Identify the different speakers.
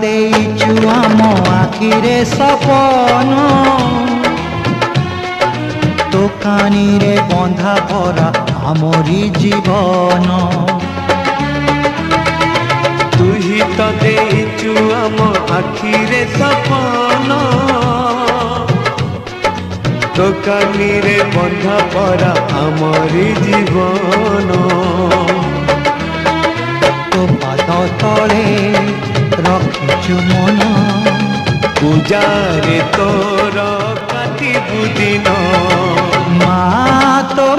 Speaker 1: ଦେଇଛୁ ଆମ ଆଖିରେ ସପନ ଦୋକାନୀରେ ବନ୍ଧା ପରା ଆମରି ଜୀବନ
Speaker 2: तुही तो देचु आम आखिरे सपन दोकानी रे बंधा परा आमरी जीवन
Speaker 1: तो पाद तले रखिछु मन
Speaker 2: पूजारे तोर काटिबु दिन
Speaker 1: ମା ତୋ